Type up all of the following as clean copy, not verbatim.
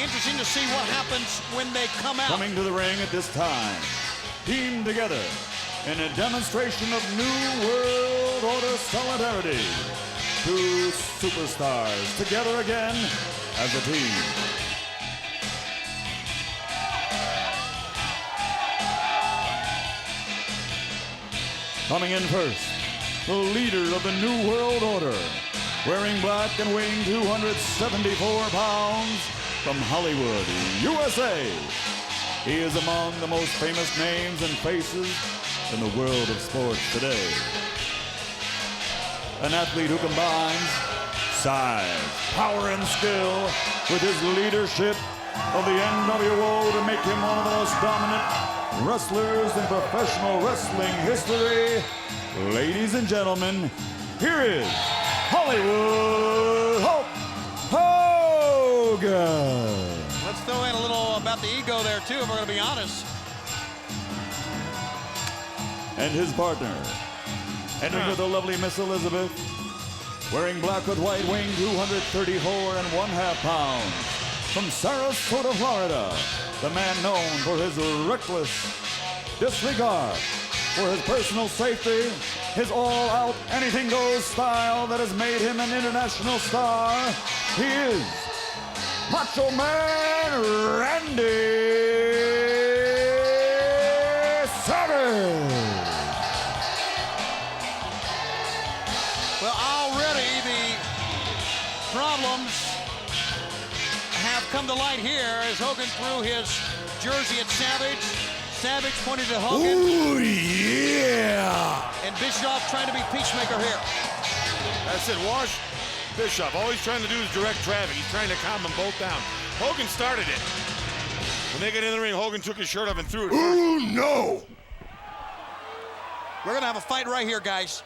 interesting to see what happens when they come out. Coming to the ring at this time, teamed together in a demonstration of New World Order solidarity. Two superstars together again as a team. Coming in first, the leader of the New World Order, wearing black and weighing 274 pounds, from Hollywood, USA. He is among the most famous names and faces in the world of sports today. An athlete who combines size, power, and skill with his leadership of the NWO to make him one of the most dominant wrestlers in professional wrestling history. Ladies and gentlemen, here is Hollywood Hulk Hogan. Let's throw in a little about the ego there, too, if we're going to be honest. And his partner, entered with the lovely Miss Elizabeth, wearing black with white, weighing 234.5 pounds. From Sarasota, Florida, the man known for his reckless disregard for his personal safety, his all-out, anything-goes style that has made him an international star. He is Macho Man Randy Savage. Well, already the problems have come to light here as Hogan threw his jersey at Savage. Savage pointed to Hogan. Ooh, yeah! And Bischoff trying to be peacemaker here. That's it. Wash Bischoff. All he's trying to do is direct traffic. He's trying to calm them both down. Hogan started it. When they got in the ring, Hogan took his shirt off and threw it. Ooh, no! We're going to have a fight right here, guys.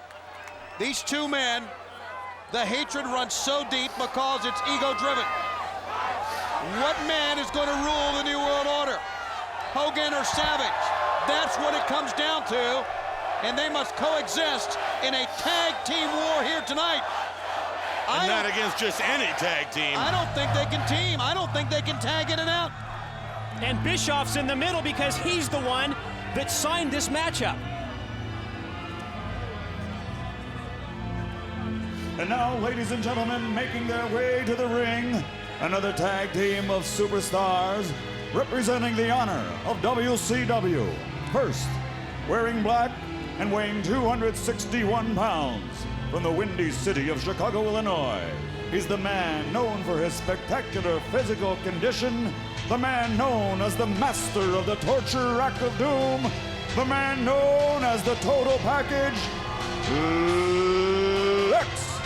These two men, the hatred runs so deep because it's ego-driven. What man is going to rule the New World Order? Hogan or Savage? That's what it comes down to, and they must coexist in a tag team war here tonight. And not against just any tag team. I don't think they can team. I don't think they can tag in and out. And Bischoff's in the middle because he's the one that signed this matchup. And now, ladies and gentlemen, making their way to the ring, another tag team of superstars representing the honor of WCW. First, wearing black and weighing 261 pounds, from the windy city of Chicago, Illinois. He's the man known for his spectacular physical condition, the man known as the master of the torture rack of doom, the man known as the total package, Lex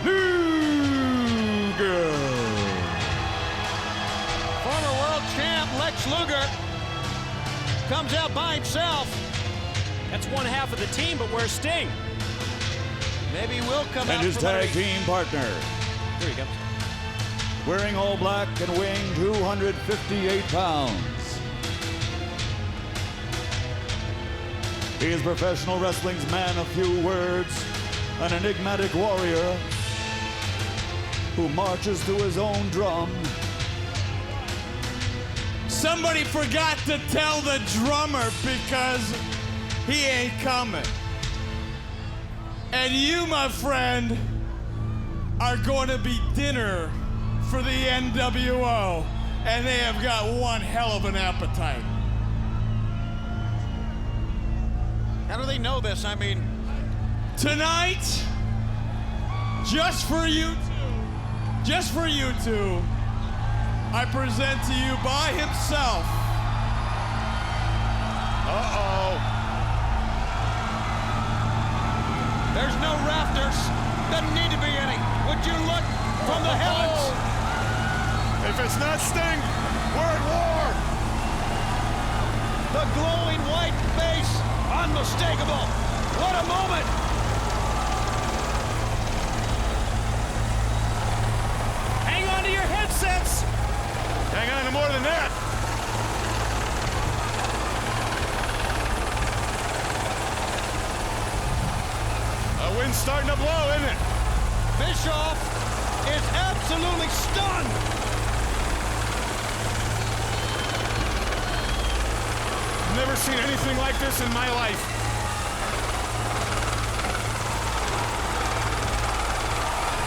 Luger. Former world champ Lex Luger comes out by himself. That's one half of the team, but where's Sting? Maybe we'll come out. And his tag team partner, There you go. wearing all black and weighing 258 pounds. He is professional wrestling's man of few words, an enigmatic warrior who marches to his own drum. Somebody forgot to tell the drummer because he ain't coming. And you, my friend, are going to be dinner for the NWO, and they have got one hell of an appetite. How do they know this? I mean, Tonight, just for you two, I present to you by himself. Uh-oh. there's no rafters. Doesn't need to be any. Would you look from the heavens? If it's not Sting, we're at war. The glowing white face, unmistakable. What a moment. Hang on to your headsets. Hang on to more than that. The wind's starting to blow, isn't it? Bischoff is absolutely stunned. I've never seen anything like this in my life.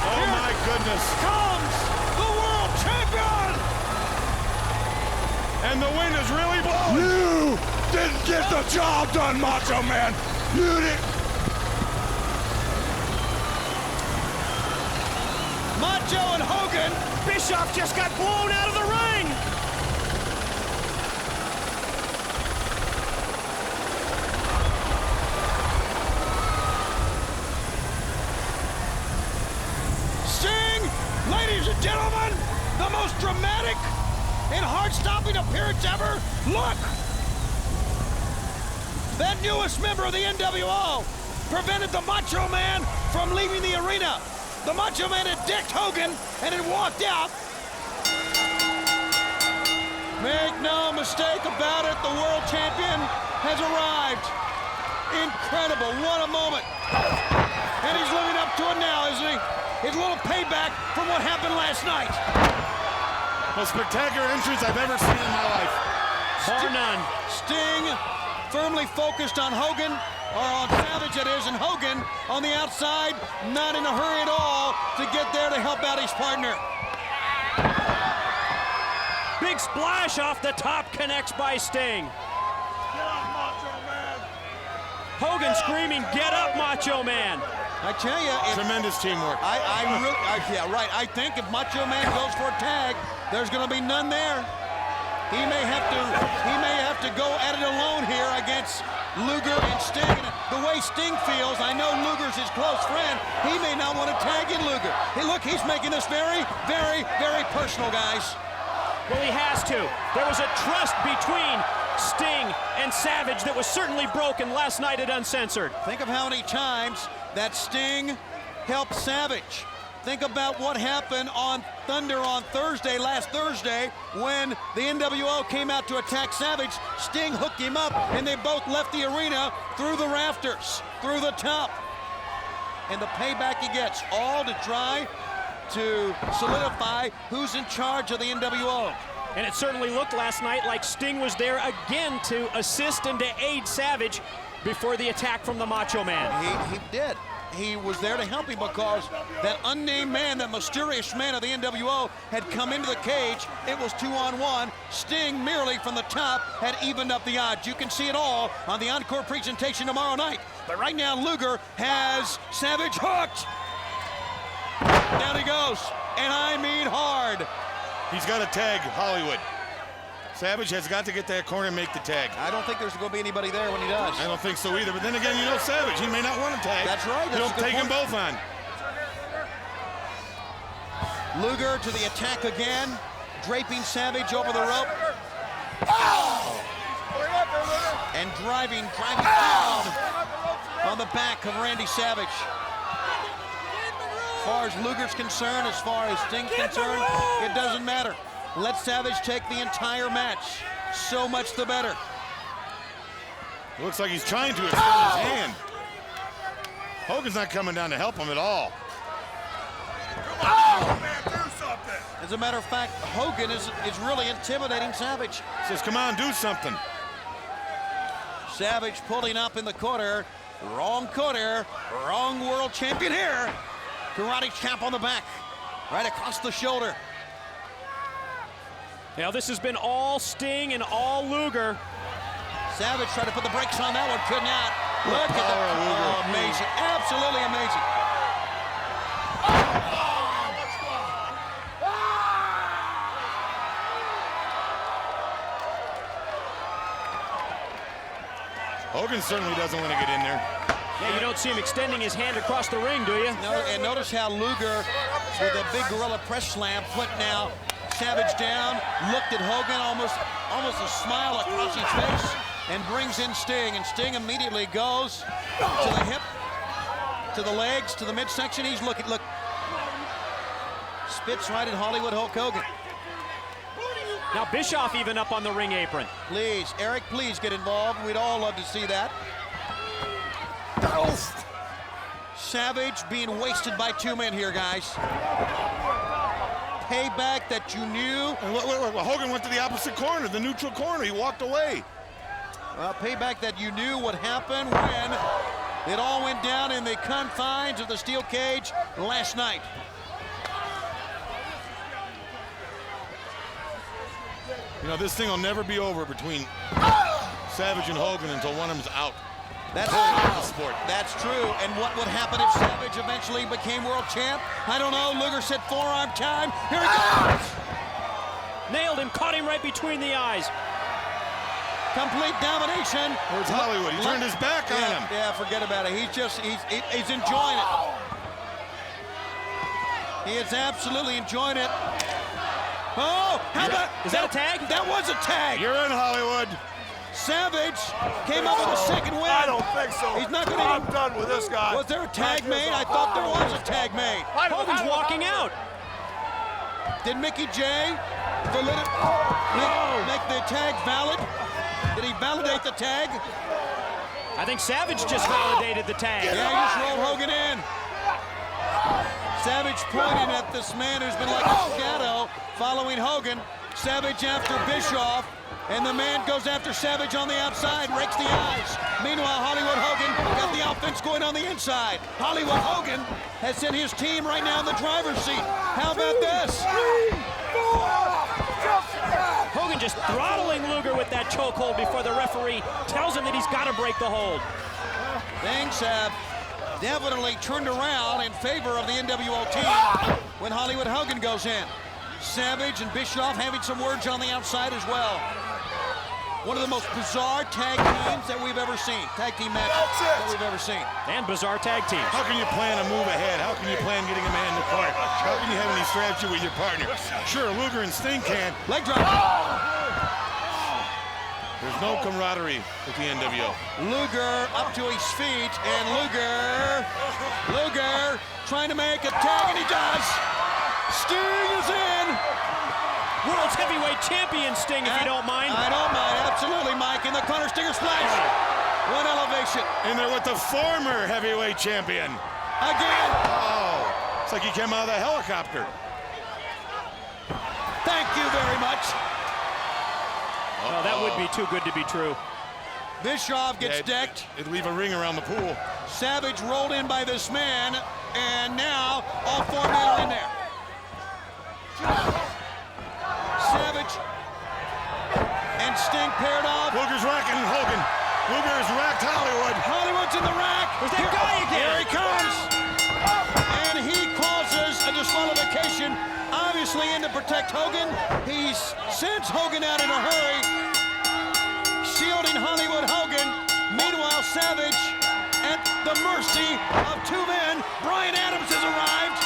Oh my goodness. Comes the world champion! And the wind is really blowing. You didn't get the job done, Macho Man. You didn't. Macho and Hogan. Bischoff just got blown out of the ring. Sting, ladies and gentlemen, the most dramatic and heart-stopping appearance ever. Look! That newest member of the NWO prevented the Macho Man from leaving the arena. The Macho Man had dicked Hogan and had walked out. Make no mistake about it, the world champion has arrived. Incredible, what a moment. And he's living up to it now, isn't he? His little payback from what happened last night. Most spectacular entrance I've ever seen in my life. Bar none. Sting firmly focused on Hogan, or on Savage it is, and Hogan on the outside, not in a hurry at all to get there to help out his partner. Big splash off the top, connects by Sting. Hogan screaming, "Get up, Macho Man!" I tell you, Tremendous teamwork. yeah, right. I think if Macho Man goes for a tag, there's going to be none there. He may have to go at it alone here against Luger and Sting. And the way Sting feels, I know Luger's his close friend. He may not want to tag in Luger. Hey, look, he's making this very, very, very personal, guys. Well, he has to. There was a trust between Sting and Savage that was certainly broken last night at Uncensored. Think of how many times that Sting helped Savage. Think about what happened on Thunder on Thursday, last Thursday, when the NWO came out to attack Savage. Sting hooked him up, and they both left the arena through the rafters, through the top. And the payback he gets, all to try to solidify who's in charge of the NWO. And it certainly looked last night like Sting was there again to assist and to aid Savage before the attack from the Macho Man. He did. He was there to help him because that unnamed man, that mysterious man of the NWO, had come into the cage. It was 2-on-1. Sting, merely from the top, had evened up the odds. You can see it all on the encore presentation tomorrow night. But right now, Luger has Savage hooked. Down he goes, and I mean hard. He's got to tag Hollywood. Savage has got to get that corner and make the tag. I don't think there's going to be anybody there when he does. I don't think so either, but then again, you know Savage, he may not want to tag. That's right. You don't take them both on. Luger to the attack again, draping Savage over the rope. Oh! And driving down on the back of Randy Savage. As far as Luger's concerned, as far as Sting's concerned, it doesn't matter. Let Savage take the entire match. So much the better. It looks like he's trying to extend his hand. Hogan's not coming down to help him at all. Oh, man, do something. As a matter of fact, Hogan is really intimidating Savage. Says, come on, do something. Savage pulling up in the corner. Wrong world champion here. Karate chop on the back, right across the shoulder. Now this has been all Sting and all Luger. Savage tried to put the brakes on that one, could not. Look at that, oh, amazing, absolutely amazing. Hogan certainly doesn't want to get in there. Yeah, you don't see him extending his hand across the ring, do you? No, and notice how Luger, with a big gorilla press slam, put now Savage down, looked at Hogan, almost a smile across his face, and brings in Sting. And Sting immediately goes to the hip, to the legs, to the midsection. He's looking, look, spits right at Hollywood Hulk Hogan. Now Bischoff even up on the ring apron. Please, Eric, please get involved. We'd all love to see that. Savage being wasted by two men here, guys. Payback that you knew. And look, Hogan went to the opposite corner, the neutral corner. He walked away. Well, payback that you knew would happen when it all went down in the confines of the steel cage last night. You know, this thing will never be over between Savage and Hogan until one of them's out. That's the sport. That's true. And what would happen if Savage eventually became world champ? I don't know. Luger said forearm time. Here he goes. Nailed him, caught him right between the eyes. Complete domination. Where's Hollywood? He turned his back on him. Yeah, forget about it. He's enjoying it. He is absolutely enjoying it. Oh, how about... Is that a tag? That was a tag. You're in, Hollywood. Savage came up with a second win. I don't think so. He's not going to... I'm done with this guy. Was there a tag made? I thought there was a tag made. Hogan's walking out. Did Mickey J make the tag valid? Did he validate the tag? I think Savage just validated the tag. Yeah, he just rolled Hogan in. Savage pointing at this man who's been like a shadow following Hogan. Savage after Bischoff, and the man goes after Savage on the outside, rakes the eyes. Meanwhile, Hollywood Hogan got the offense going on the inside. Hollywood Hogan has sent his team right now in the driver's seat. How about this? Hogan just throttling Luger with that chokehold before the referee tells him that he's got to break the hold. Things have definitely turned around in favor of the NWO team when Hollywood Hogan goes in. Savage and Bischoff having some words on the outside as well. One of the most bizarre tag teams that we've ever seen. Tag team matches that we've ever seen. And bizarre tag teams. How can you plan a move ahead? How can you plan getting a man in the corner? How can you have any strategy with your partner? Sure, Luger and Sting can. Leg drop. There's no camaraderie with the NWO. Luger up to his feet, and Luger trying to make a tag, and he does. Sting is in. World's heavyweight champion Sting, if you don't mind. I don't mind, absolutely, Mike. In the corner, Stinger splash. One elevation. And they're with the former heavyweight champion. Again. Oh, it's like he came out of the helicopter. Thank you very much. Oh, that would be too good to be true. Bischoff gets decked. It'd leave a ring around the pool. Savage rolled in by this man, and now all four men are in there. Savage and Sting paired off. Luger's racking Hogan. Luger has racked Hollywood. Hollywood's in the rack. Where's that guy again? Here he comes. And he causes a disqualification, obviously in to protect Hogan. He sends Hogan out in a hurry, shielding Hollywood Hogan. Meanwhile, Savage, at the mercy of two men, Brian Adams has arrived.